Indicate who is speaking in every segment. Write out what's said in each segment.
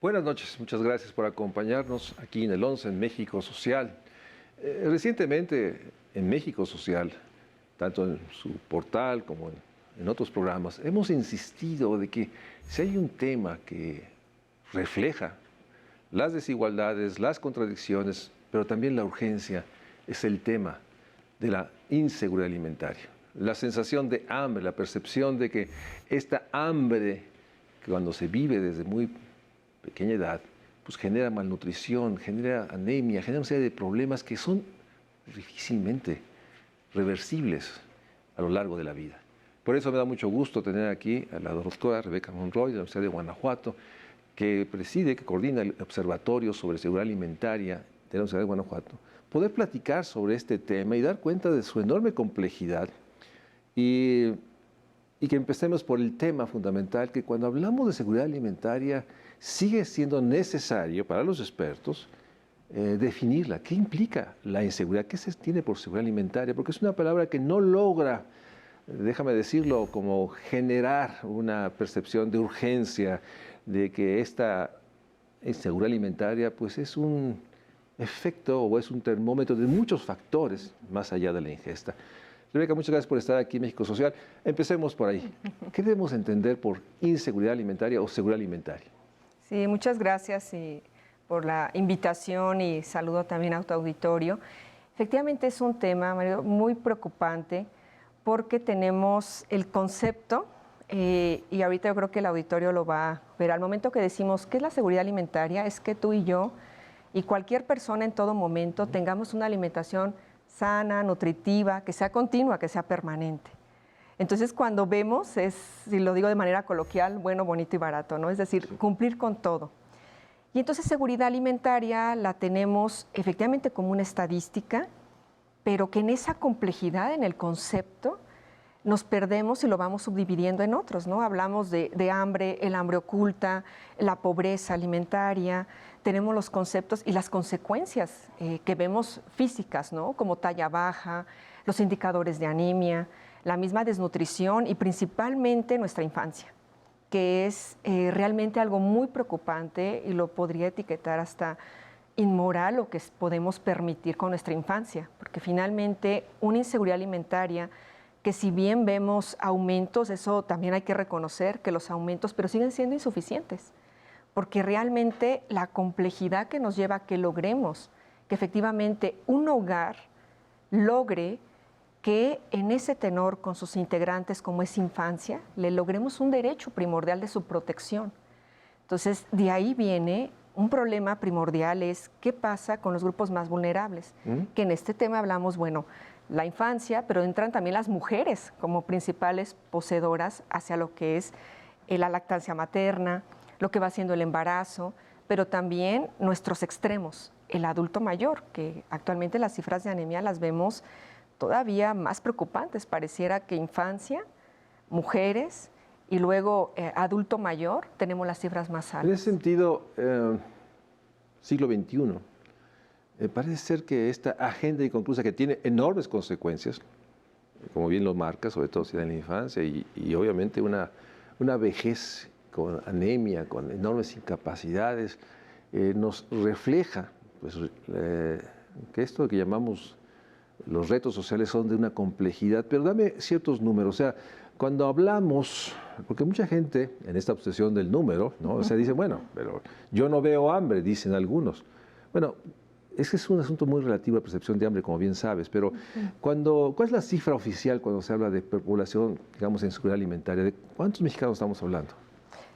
Speaker 1: Buenas noches, muchas gracias por acompañarnos aquí en el 11 en México Social. Recientemente en México Social, tanto en su portal como en otros programas, hemos insistido de que si hay un tema que refleja las desigualdades, las contradicciones, pero también la urgencia, es el tema de la inseguridad alimentaria. La sensación de hambre, la percepción de que esta hambre, que cuando se vive desde muy pequeña edad, pues genera malnutrición, genera anemia, genera una serie de problemas que son difícilmente reversibles a lo largo de la vida. Por eso me da mucho gusto tener aquí a la doctora Rebeca Monroy de la Universidad de Guanajuato, que preside, que coordina el Observatorio sobre Seguridad Alimentaria de la Universidad de Guanajuato, poder platicar sobre este tema y dar cuenta de su enorme complejidad y que empecemos por el tema fundamental, que cuando hablamos de seguridad alimentaria sigue siendo necesario para los expertos definirla. ¿Qué implica la inseguridad? ¿Qué se tiene por seguridad alimentaria? Porque es una palabra que no logra, déjame decirlo, como generar una percepción de urgencia, de que esta inseguridad alimentaria pues es un efecto o es un termómetro de muchos factores más allá de la ingesta. Rebeca, muchas gracias por estar aquí en México Social. Empecemos por ahí. ¿Qué debemos entender por inseguridad alimentaria o seguridad alimentaria?
Speaker 2: Sí, muchas gracias por la invitación y saludo también a tu auditorio. Efectivamente es un tema, Mario, muy preocupante porque tenemos el concepto, y ahorita yo creo que el auditorio lo va a ver. Al momento que decimos qué es la seguridad alimentaria, es que tú y yo y cualquier persona en todo momento tengamos una alimentación sana, nutritiva, que sea continua, que sea permanente. Entonces, cuando vemos, es, si lo digo de manera coloquial, bueno, bonito y barato, ¿no? Es decir, cumplir con todo. Y entonces, seguridad alimentaria la tenemos efectivamente como una estadística, pero que en esa complejidad, en el concepto, nos perdemos y lo vamos subdividiendo en otros, ¿no? Hablamos de hambre, el hambre oculta, la pobreza alimentaria, tenemos los conceptos y las consecuencias que vemos físicas, ¿no? Como talla baja, los indicadores de anemia, la misma desnutrición y principalmente nuestra infancia, que es realmente algo muy preocupante y lo podría etiquetar hasta inmoral lo que podemos permitir con nuestra infancia, porque finalmente una inseguridad alimentaria que si bien vemos aumentos, eso también hay que reconocer que los aumentos, pero siguen siendo insuficientes, porque realmente la complejidad que nos lleva a que logremos que efectivamente un hogar logre que en ese tenor con sus integrantes como es infancia, le logremos un derecho primordial de su protección. Entonces, de ahí viene un problema primordial, es qué pasa con los grupos más vulnerables, que en este tema hablamos, bueno, la infancia, pero entran también las mujeres como principales poseedoras hacia lo que es la lactancia materna, lo que va siendo el embarazo, pero también nuestros extremos, el adulto mayor, que actualmente las cifras de anemia las vemos todavía más preocupantes. Pareciera que infancia, mujeres y luego adulto mayor tenemos las cifras más altas.
Speaker 1: En ese sentido, siglo XXI, parece ser que esta agenda inconclusa que tiene enormes consecuencias, como bien lo marca, sobre todo si da en la infancia, y obviamente una vejez con anemia, con enormes incapacidades, nos refleja pues, que esto que llamamos los retos sociales son de una complejidad, pero dame ciertos números, o sea, cuando hablamos, porque mucha gente en esta obsesión del número, ¿no? O sea, dice, bueno, pero yo no veo hambre, dicen algunos. Bueno, es que es un asunto muy relativo a la percepción de hambre, como bien sabes, pero ¿cuál es la cifra oficial cuando se habla de población, digamos, en seguridad alimentaria? ¿De cuántos mexicanos estamos hablando?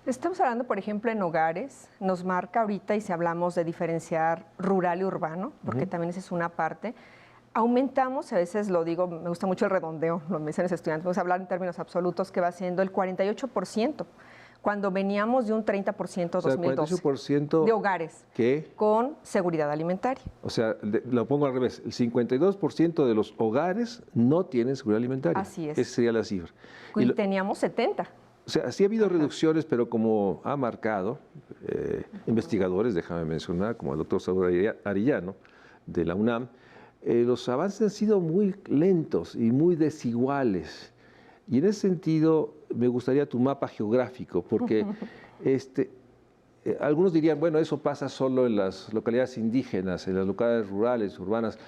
Speaker 2: Estamos hablando, por ejemplo, en hogares, nos marca ahorita, y si hablamos de diferenciar rural y urbano, porque también esa es una parte, aumentamos, a veces lo digo, me gusta mucho el redondeo, lo me dicen los estudiantes, vamos a hablar en términos absolutos, que va siendo el 48%, cuando veníamos de un 30% 2012,
Speaker 1: 48%
Speaker 2: de hogares
Speaker 1: ¿qué?
Speaker 2: Con seguridad alimentaria.
Speaker 1: O sea, lo pongo al revés, el 52% de los hogares no tienen seguridad alimentaria.
Speaker 2: Así es.
Speaker 1: Esa sería la cifra.
Speaker 2: Y teníamos 70.
Speaker 1: O sea, sí ha habido reducciones, pero como ha marcado investigadores, déjame mencionar, como el doctor Saúl Arellano, de la UNAM, los avances han sido muy lentos y muy desiguales. Y en ese sentido me gustaría tu mapa geográfico, porque Algunos dirían, bueno, eso pasa solo en las localidades indígenas, en las localidades rurales, urbanas.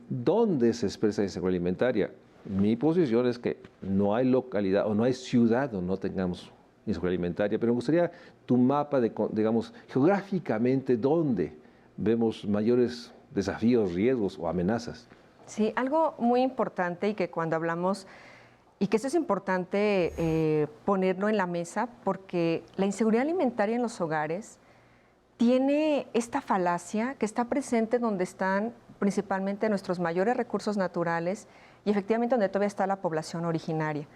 Speaker 1: ¿Dónde se expresa la inseguridad alimentaria? Mi posición es que no hay localidad o no hay ciudad donde no tengamos inseguridad alimentaria, pero me gustaría tu mapa de, digamos, geográficamente, ¿dónde vemos mayores desafíos, riesgos o amenazas?
Speaker 2: Sí, algo muy importante y que cuando hablamos, y que eso es importante ponerlo en la mesa, porque la inseguridad alimentaria en los hogares tiene esta falacia que está presente donde están principalmente nuestros mayores recursos naturales y efectivamente donde todavía está la población originaria.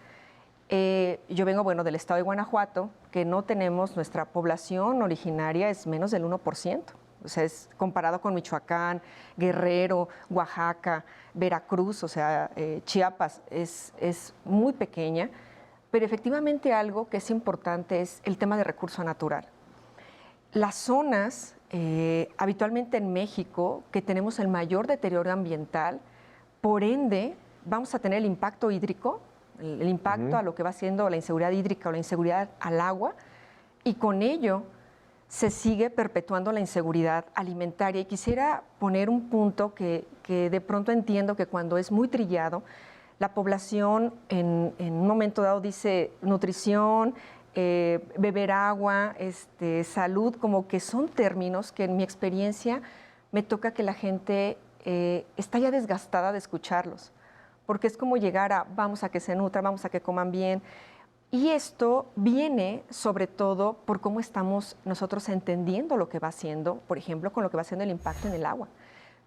Speaker 2: Yo vengo, bueno, del estado de Guanajuato, que no tenemos, nuestra población originaria es menos del 1%. O sea, es comparado con Michoacán, Guerrero, Oaxaca, Veracruz, o sea, Chiapas, es muy pequeña, pero efectivamente algo que es importante es el tema de recurso natural. Las zonas, habitualmente en México, que tenemos el mayor deterioro ambiental, por ende, vamos a tener el impacto hídrico, el impacto a lo que va siendo la inseguridad hídrica o la inseguridad al agua, y con ello se sigue perpetuando la inseguridad alimentaria. Y quisiera poner un punto que de pronto entiendo que cuando es muy trillado, la población en un momento dado dice nutrición, beber agua, salud, como que son términos que en mi experiencia me toca que la gente está ya desgastada de escucharlos, porque es como llegar a vamos a que se nutran, vamos a que coman bien. Y esto viene sobre todo por cómo estamos nosotros entendiendo lo que va haciendo, por ejemplo, con lo que va haciendo el impacto en el agua.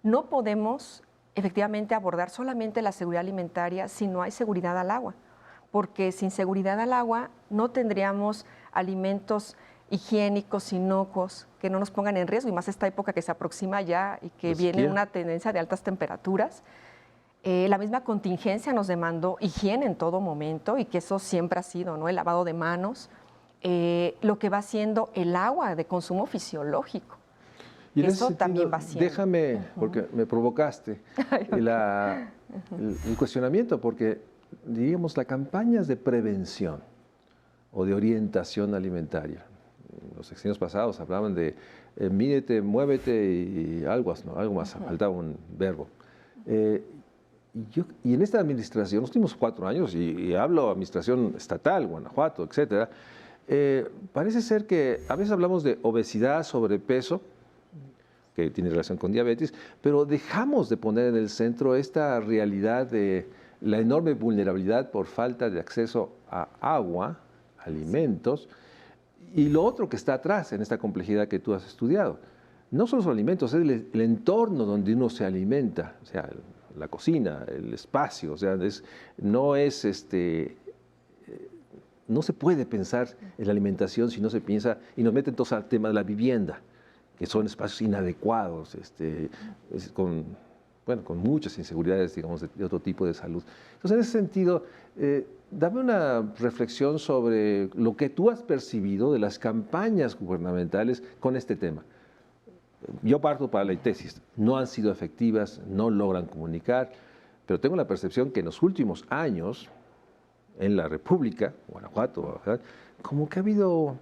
Speaker 2: No podemos efectivamente abordar solamente la seguridad alimentaria si no hay seguridad al agua, porque sin seguridad al agua no tendríamos alimentos higiénicos, inocuos, que no nos pongan en riesgo, y más esta época que se aproxima ya y que viene una tendencia de altas temperaturas. La misma contingencia nos demandó higiene en todo momento y que eso siempre ha sido, ¿no? El lavado de manos, lo que va siendo el agua de consumo fisiológico.
Speaker 1: Y en
Speaker 2: eso
Speaker 1: ese
Speaker 2: también
Speaker 1: sentido,
Speaker 2: va siendo.
Speaker 1: déjame, porque me provocaste, el cuestionamiento, porque diríamos las campañas de prevención o de orientación alimentaria. Los sexenios pasados hablaban de mídete, muévete y algo más, faltaba un verbo. Y en esta administración, los últimos 4 años, y hablo de administración estatal, Guanajuato, etcétera, parece ser que a veces hablamos de obesidad, sobrepeso, que tiene relación con diabetes, pero dejamos de poner en el centro esta realidad de la enorme vulnerabilidad por falta de acceso a agua, alimentos, y lo otro que está atrás en esta complejidad que tú has estudiado. No solo son alimentos, es el entorno donde uno se alimenta, o sea, la cocina, el espacio, o sea, no se puede pensar en la alimentación si no se piensa, y nos meten entonces al tema de la vivienda, que son espacios inadecuados, con muchas inseguridades, digamos, de otro tipo de salud. Entonces, en ese sentido, dame una reflexión sobre lo que tú has percibido de las campañas gubernamentales con este tema. Yo parto para la tesis, no han sido efectivas, no logran comunicar, pero tengo la percepción que en los últimos años, en la República, Guanajuato, ¿verdad?, como que ha habido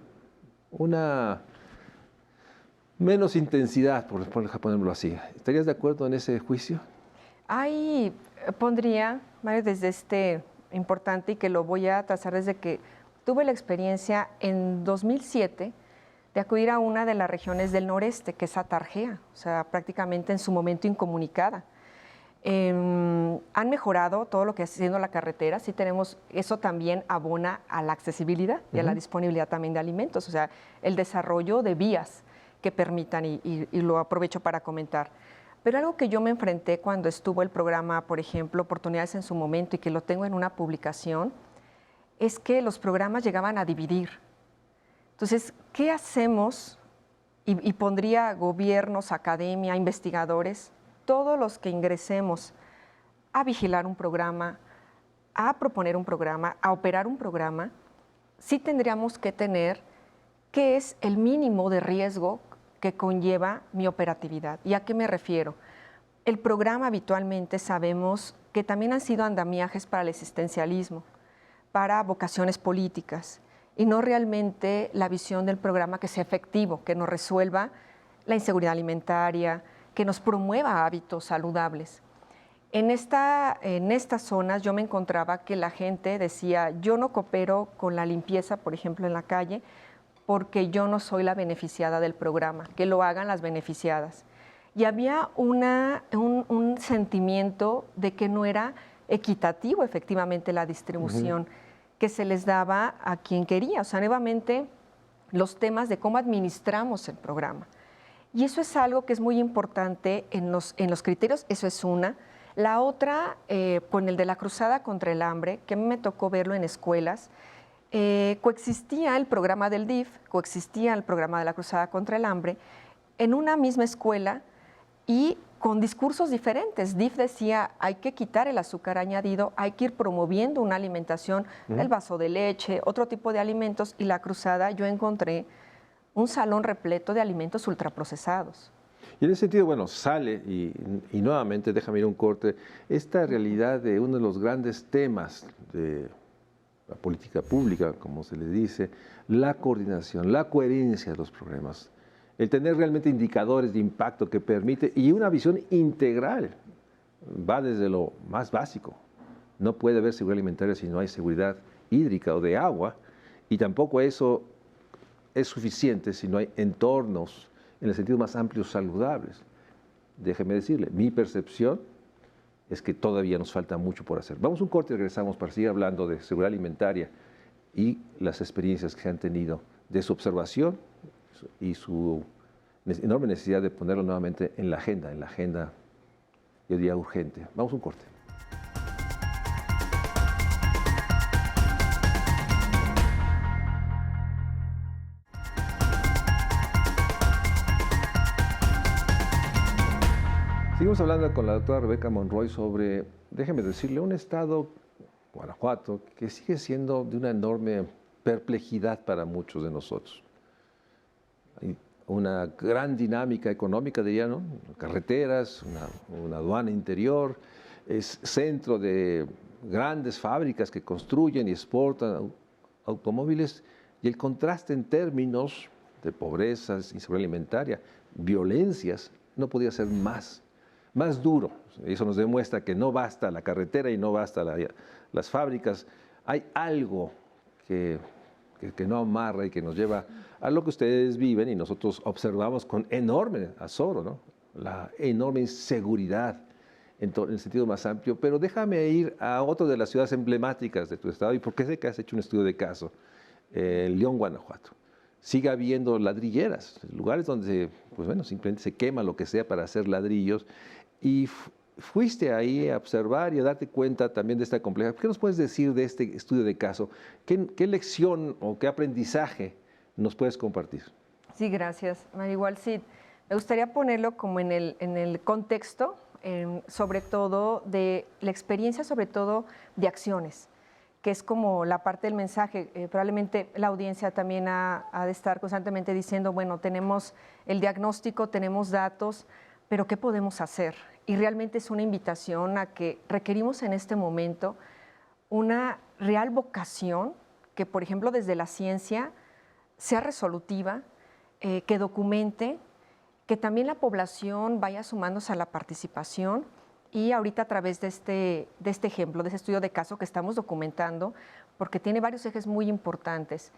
Speaker 1: una menos intensidad, por ponerlo así. ¿Estarías de acuerdo en ese juicio?
Speaker 2: Ahí pondría, Mario, desde importante, y que lo voy a trazar desde que tuve la experiencia en 2007 de acudir a una de las regiones del noreste, que es Atarjea, o sea, prácticamente en su momento incomunicada. Han mejorado todo lo que está haciendo la carretera, sí tenemos, eso también abona a la accesibilidad y a la disponibilidad también de alimentos, o sea, el desarrollo de vías que permitan, y lo aprovecho para comentar. Pero algo que yo me enfrenté cuando estuvo el programa, por ejemplo, Oportunidades en su momento, y que lo tengo en una publicación, es que los programas llegaban a dividir. Entonces, ¿qué hacemos? Y pondría gobiernos, academia, investigadores, todos los que ingresemos a vigilar un programa, a proponer un programa, a operar un programa, sí tendríamos que tener qué es el mínimo de riesgo que conlleva mi operatividad. ¿Y a qué me refiero? El programa habitualmente sabemos que también han sido andamiajes para el existencialismo, para vocaciones políticas, y no realmente la visión del programa que sea efectivo, que nos resuelva la inseguridad alimentaria, que nos promueva hábitos saludables. En estas zonas yo me encontraba que la gente decía, yo no coopero con la limpieza, por ejemplo, en la calle, porque yo no soy la beneficiada del programa, que lo hagan las beneficiadas. Y había un sentimiento de que no era equitativo efectivamente la distribución que se les daba a quien quería. O sea, nuevamente los temas de cómo administramos el programa. Y eso es algo que es muy importante en los criterios, eso es una. La otra, con el de la Cruzada contra el Hambre, que a mí me tocó verlo en escuelas, coexistía el programa del DIF, coexistía el programa de la Cruzada contra el Hambre, en una misma escuela y con discursos diferentes. DIF decía, hay que quitar el azúcar añadido, hay que ir promoviendo una alimentación, el vaso de leche, otro tipo de alimentos, y la Cruzada yo encontré un salón repleto de alimentos ultraprocesados.
Speaker 1: Y en ese sentido, bueno, sale, y nuevamente, déjame ir un corte, esta realidad de uno de los grandes temas de la política pública, como se le dice, la coordinación, la coherencia de los programas, el tener realmente indicadores de impacto que permite, y una visión integral, va desde lo más básico. No puede haber seguridad alimentaria si no hay seguridad hídrica o de agua, y tampoco eso es suficiente si no hay entornos, en el sentido más amplio, saludables. Déjeme decirle, mi percepción es que todavía nos falta mucho por hacer. Vamos a un corte y regresamos para seguir hablando de seguridad alimentaria y las experiencias que han tenido de su observación y su enorme necesidad de ponerlo nuevamente en la agenda, yo diría, urgente. Vamos a un corte. Seguimos hablando con la doctora Rebeca Monroy sobre, déjeme decirle, un estado, Guanajuato, que sigue siendo de una enorme perplejidad para muchos de nosotros. Hay una gran dinámica económica, diría, ¿no? Carreteras, una aduana interior, es centro de grandes fábricas que construyen y exportan automóviles, y el contraste en términos de pobreza, inseguridad alimentaria, violencias, no podía ser más duro. Eso nos demuestra que no basta la carretera y no basta las fábricas. Hay algo que no amarra y que nos lleva a lo que ustedes viven y nosotros observamos con enorme azoro, ¿no? La enorme inseguridad en el sentido más amplio. Pero déjame ir a otra de las ciudades emblemáticas de tu estado, y porque sé que has hecho un estudio de caso, León, Guanajuato. Sigue habiendo ladrilleras, lugares donde, pues bueno, simplemente se quema lo que sea para hacer ladrillos. Y fuiste ahí a observar y a darte cuenta también de esta complejidad. ¿Qué nos puedes decir de este estudio de caso? ¿Qué lección o qué aprendizaje nos puedes compartir?
Speaker 2: Sí, gracias, Marigual. Sí, me gustaría ponerlo como en el contexto, sobre todo de la experiencia, sobre todo de acciones, que es como la parte del mensaje. Probablemente la audiencia también ha de estar constantemente diciendo, bueno, tenemos el diagnóstico, tenemos datos, pero ¿qué podemos hacer? Y realmente es una invitación a que requerimos en este momento una real vocación que, por ejemplo, desde la ciencia sea resolutiva, que documente, que también la población vaya sumándose a la participación. Y ahorita a través de este ejemplo, de este estudio de caso que estamos documentando, porque tiene varios ejes muy importantes.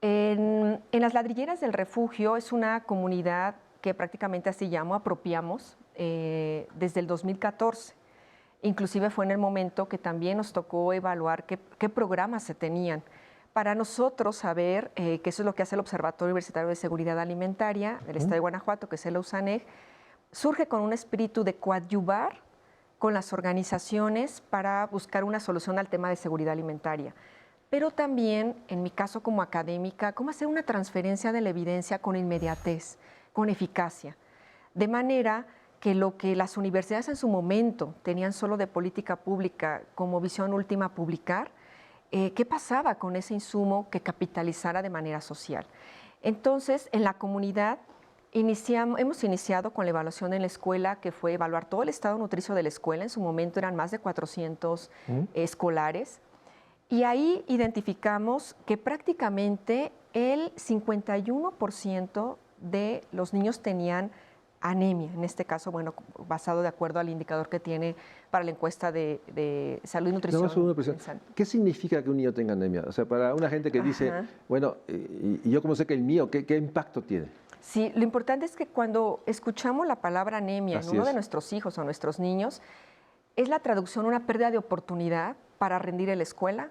Speaker 2: En las ladrilleras del refugio es una comunidad que prácticamente así llamo, apropiamos desde el 2014. Inclusive fue en el momento que también nos tocó evaluar qué programas se tenían. Para nosotros saber, que eso es lo que hace el Observatorio Universitario de Seguridad Alimentaria del Estado de Guanajuato, que es el USANEG, surge con un espíritu de coadyuvar con las organizaciones para buscar una solución al tema de seguridad alimentaria. Pero también, en mi caso como académica, cómo hacer una transferencia de la evidencia con inmediatez, con eficacia, de manera que lo que las universidades en su momento tenían solo de política pública como visión última publicar, ¿qué pasaba con ese insumo que capitalizara de manera social? Entonces, en la comunidad hemos iniciado con la evaluación en la escuela, que fue evaluar todo el estado nutricio de la escuela. En su momento eran más de 400 escolares. Y ahí identificamos que prácticamente el 51% de los niños tenían anemia, en este caso, bueno, basado de acuerdo al indicador que tiene para la encuesta de salud y nutrición.
Speaker 1: Nada más una presión. ¿Qué significa que un niño tenga anemia? O sea, para una gente que dice, bueno, y yo como sé que el mío, ¿qué impacto tiene?
Speaker 2: Sí, lo importante es que cuando escuchamos la palabra anemia en uno de nuestros hijos o nuestros niños, es la traducción, una pérdida de oportunidad para rendir en la escuela,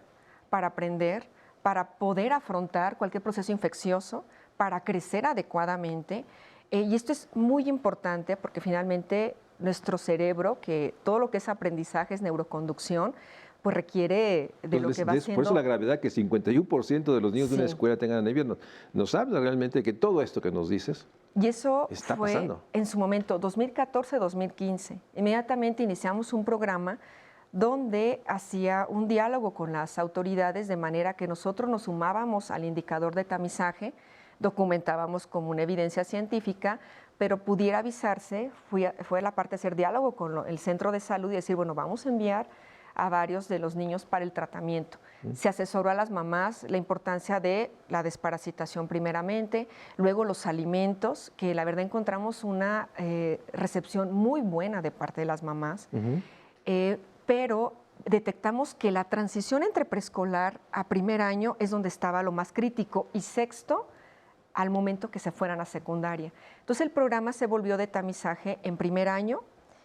Speaker 2: para aprender, para poder afrontar cualquier proceso infeccioso, para crecer adecuadamente. Y esto es muy importante porque finalmente nuestro cerebro, que todo lo que es aprendizaje es neuroconducción, pues requiere de lo que va siendo...
Speaker 1: Por eso la gravedad que 51% de los niños de una escuela tengan anemia nos habla realmente de que todo esto que nos dices
Speaker 2: y eso
Speaker 1: está
Speaker 2: fue
Speaker 1: pasando.
Speaker 2: En su momento, 2014-2015. Inmediatamente iniciamos un programa donde hacía un diálogo con las autoridades de manera que nosotros nos sumábamos al indicador de tamizaje, documentábamos como una evidencia científica, pero pudiera avisarse, fue la parte de hacer diálogo con el centro de salud y decir, bueno, vamos a enviar a varios de los niños para el tratamiento. Se asesoró a las mamás la importancia de la desparasitación primeramente, luego los alimentos, que la verdad encontramos una recepción muy buena de parte de las mamás, pero detectamos que la transición entre preescolar a primer año es donde estaba lo más crítico y sexto al momento que se fueran a secundaria. Entonces el programa se volvió de tamizaje en primer año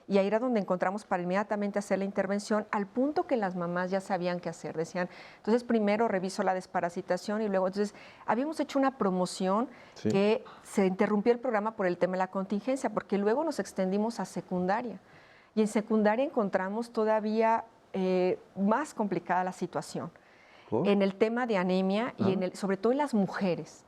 Speaker 2: y ahí era donde encontramos para inmediatamente hacer la intervención al punto que las mamás ya sabían qué hacer. Decían, entonces primero reviso la desparasitación y luego, entonces habíamos hecho una promoción que se interrumpió el programa por el tema de la contingencia porque luego nos extendimos a secundaria y en secundaria encontramos todavía más complicada la situación en el tema de anemia y sobre todo en las mujeres.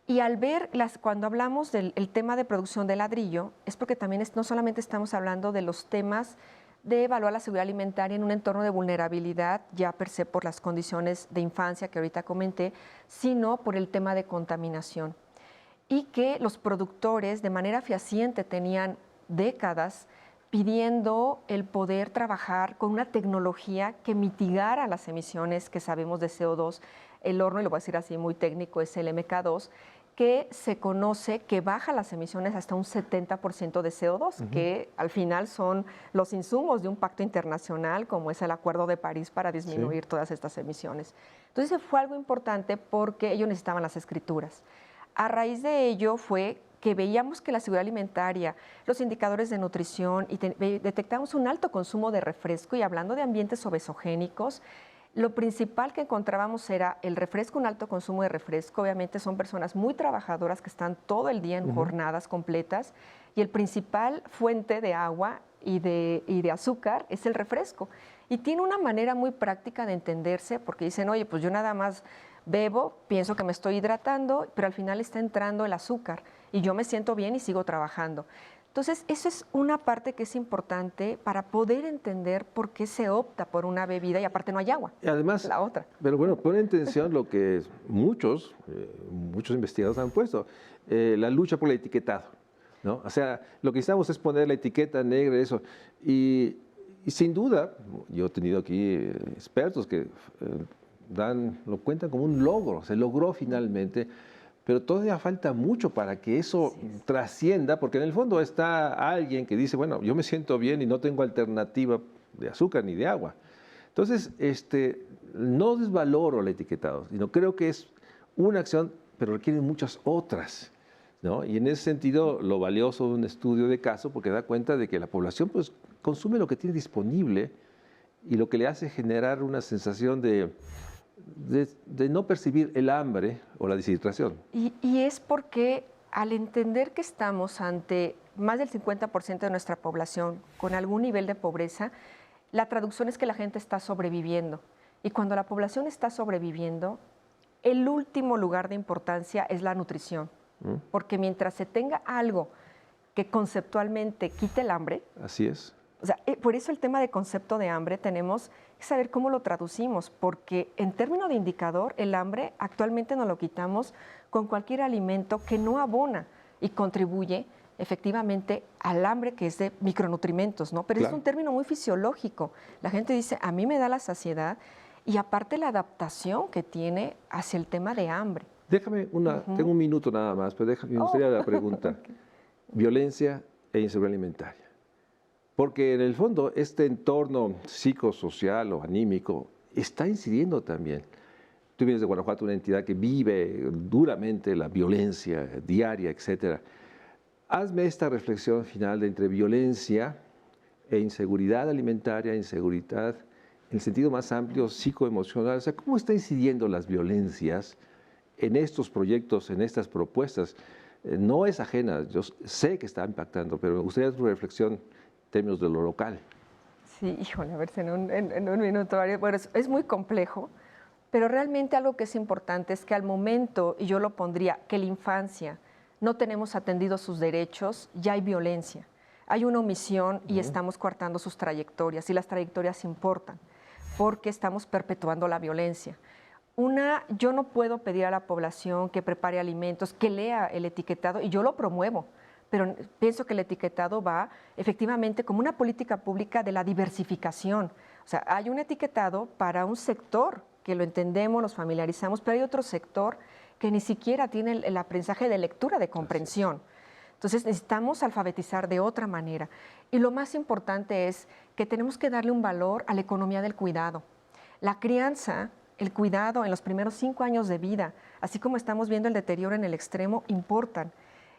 Speaker 2: Y al ver, cuando hablamos del tema de producción de ladrillo, es porque también no solamente estamos hablando de los temas de evaluar la seguridad alimentaria en un entorno de vulnerabilidad, ya per se por las condiciones de infancia que ahorita comenté, sino por el tema de contaminación. Y que los productores de manera fehaciente tenían décadas pidiendo el poder trabajar con una tecnología que mitigara las emisiones que sabemos de CO2. El horno, y lo voy a decir así muy técnico, es el MK2, que se conoce que baja las emisiones hasta un 70% de CO2, que al final son los insumos de un pacto internacional como es el Acuerdo de París para disminuir todas estas emisiones. Entonces fue algo importante porque ellos necesitaban las escrituras. A raíz de ello fue que veíamos que la seguridad alimentaria, los indicadores de nutrición, y detectamos un alto consumo de refresco, y hablando de ambientes obesogénicos, lo principal que encontrábamos era el refresco, un alto consumo de refresco. Obviamente son personas muy trabajadoras que están todo el día en jornadas completas y el principal fuente de agua y de azúcar es el refresco. Y tiene una manera muy práctica de entenderse porque dicen, oye, pues yo nada más bebo, pienso que me estoy hidratando, pero al final está entrando el azúcar y yo me siento bien y sigo trabajando. Entonces, eso es una parte que es importante para poder entender por qué se opta por una bebida y aparte no hay agua.
Speaker 1: Y además,
Speaker 2: la otra.
Speaker 1: Pero bueno, pone en tensión lo que muchos investigadores han puesto, la lucha por el etiquetado, ¿no? O sea, lo que necesitamos es poner la etiqueta negra, eso. Y sin duda, yo he tenido aquí expertos que lo cuentan como un logro, se logró finalmente. Pero todavía falta mucho para que eso trascienda, porque en el fondo está alguien que dice, bueno, yo me siento bien y no tengo alternativa de azúcar ni de agua. Entonces, no desvaloro el etiquetado, sino creo que es una acción, pero requiere muchas otras, ¿no? Y en ese sentido, lo valioso de un estudio de caso, porque da cuenta de que la población pues, consume lo que tiene disponible y lo que le hace generar una sensación de no percibir el hambre o la deshidratación.
Speaker 2: Y es porque al entender que estamos ante más del 50% de nuestra población con algún nivel de pobreza, la traducción es que la gente está sobreviviendo. Y cuando la población está sobreviviendo, el último lugar de importancia es la nutrición. Porque mientras se tenga algo que conceptualmente quite el hambre,
Speaker 1: así es.
Speaker 2: O sea, por eso el tema de concepto de hambre tenemos que saber cómo lo traducimos, porque en términos de indicador, el hambre actualmente nos lo quitamos con cualquier alimento que no abona y contribuye efectivamente al hambre que es de micronutrientes, ¿no? Pero claro, es un término muy fisiológico. La gente dice, a mí me da la saciedad y aparte la adaptación que tiene hacia el tema de hambre.
Speaker 1: Déjame tengo un minuto nada más, pero me gustaría la pregunta. Violencia e inseguridad alimentaria. Porque en el fondo este entorno psicosocial o anímico está incidiendo también. Tú vienes de Guanajuato, una entidad que vive duramente la violencia diaria, etcétera. Hazme esta reflexión final de entre violencia e inseguridad alimentaria, inseguridad en el sentido más amplio psicoemocional. O sea, ¿cómo está incidiendo las violencias en estos proyectos, en estas propuestas? No es ajena, yo sé que está impactando, pero me gustaría tu reflexión en términos de lo local.
Speaker 2: Sí, híjole, a ver si en un minuto. Bueno, es muy complejo, pero realmente algo que es importante es que al momento, y yo lo pondría, que la infancia no tenemos atendidos sus derechos, ya hay violencia. Hay una omisión y estamos coartando sus trayectorias, y las trayectorias importan, porque estamos perpetuando la violencia. Yo no puedo pedir a la población que prepare alimentos, que lea el etiquetado, y yo lo promuevo, pero pienso que el etiquetado va efectivamente como una política pública de la diversificación. O sea, hay un etiquetado para un sector que lo entendemos, nos familiarizamos, pero hay otro sector que ni siquiera tiene el aprendizaje de lectura, de comprensión. Entonces necesitamos alfabetizar de otra manera. Y lo más importante es que tenemos que darle un valor a la economía del cuidado. La crianza, el cuidado en los primeros 5 años de vida, así como estamos viendo el deterioro en el extremo, importan.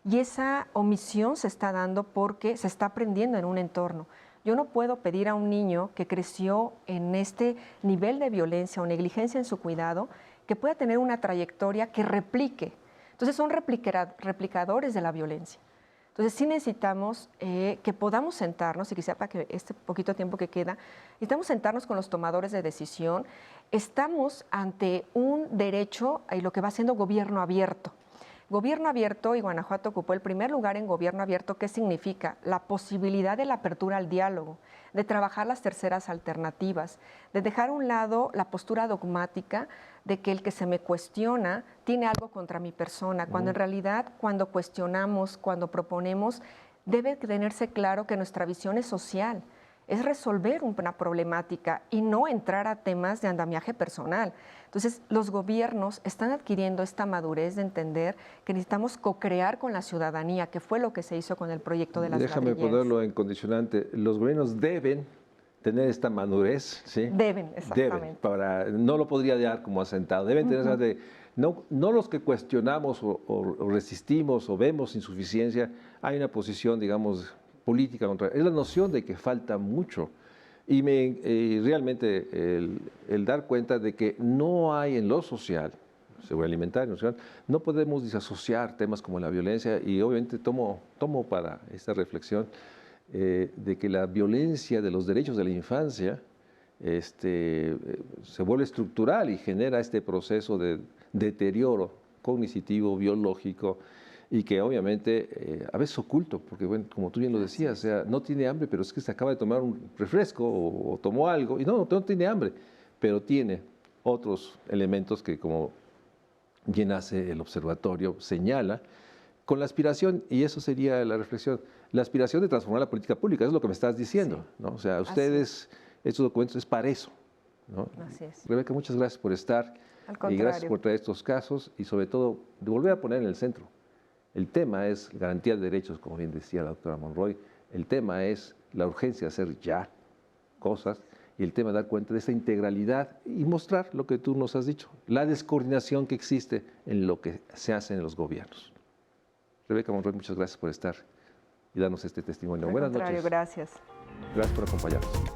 Speaker 2: Y esa omisión se está dando porque se está aprendiendo en un entorno. Yo no puedo pedir a un niño que creció en este nivel de violencia o negligencia en su cuidado que pueda tener una trayectoria que replique. Entonces son replicadores de la violencia. Entonces sí necesitamos que podamos sentarnos, y quizá para que este poquito tiempo que queda, necesitamos sentarnos con los tomadores de decisión. Estamos ante un derecho y lo que va siendo gobierno abierto. Gobierno abierto, y Guanajuato ocupó el primer lugar en gobierno abierto. ¿Qué significa? La posibilidad de la apertura al diálogo, de trabajar las terceras alternativas, de dejar a un lado la postura dogmática de que el que se me cuestiona tiene algo contra mi persona, cuando en realidad cuando cuestionamos, cuando proponemos, debe tenerse claro que nuestra visión es social, es resolver una problemática y no entrar a temas de andamiaje personal. Entonces, los gobiernos están adquiriendo esta madurez de entender que necesitamos co-crear con la ciudadanía, que fue lo que se hizo con el proyecto de las
Speaker 1: Déjame
Speaker 2: ladrilleras.
Speaker 1: ponerlo en condicionante. Los gobiernos deben tener esta madurez, ¿sí?
Speaker 2: Deben, exactamente.
Speaker 1: No lo podría dar como asentado. Deben tener no los que cuestionamos o resistimos o vemos insuficiencia. Hay una posición, digamos, política contra. Es la noción de que falta mucho. Y realmente el dar cuenta de que no hay en lo social, seguridad alimentaria, no podemos disasociar temas como la violencia, y obviamente tomo para esta reflexión de que la violencia de los derechos de la infancia se vuelve estructural y genera este proceso de deterioro cognitivo, biológico, y que obviamente a veces oculto, porque bueno, como tú bien lo decías, o sea, no tiene hambre, pero es que se acaba de tomar un refresco o tomó algo, y no tiene hambre, pero tiene otros elementos que, como bien hace el observatorio, señala, con la aspiración, y eso sería la reflexión, la aspiración de transformar la política pública, es lo que me estás diciendo,
Speaker 2: Sí.
Speaker 1: ¿no? O sea, ustedes, estos documentos es para eso, ¿no?
Speaker 2: Así es.
Speaker 1: Rebeca, muchas gracias por estar,
Speaker 2: Al
Speaker 1: y
Speaker 2: contrario.
Speaker 1: gracias por traer estos casos, y sobre todo, de volver a poner en el centro. El tema es garantía de derechos, como bien decía la doctora Monroy, el tema es la urgencia de hacer ya cosas, y el tema de dar cuenta de esta integralidad y mostrar lo que tú nos has dicho, la descoordinación que existe en lo que se hace en los gobiernos. Rebeca Monroy, muchas gracias por estar y darnos este testimonio. Buenas noches.
Speaker 2: Gracias.
Speaker 1: Gracias por acompañarnos.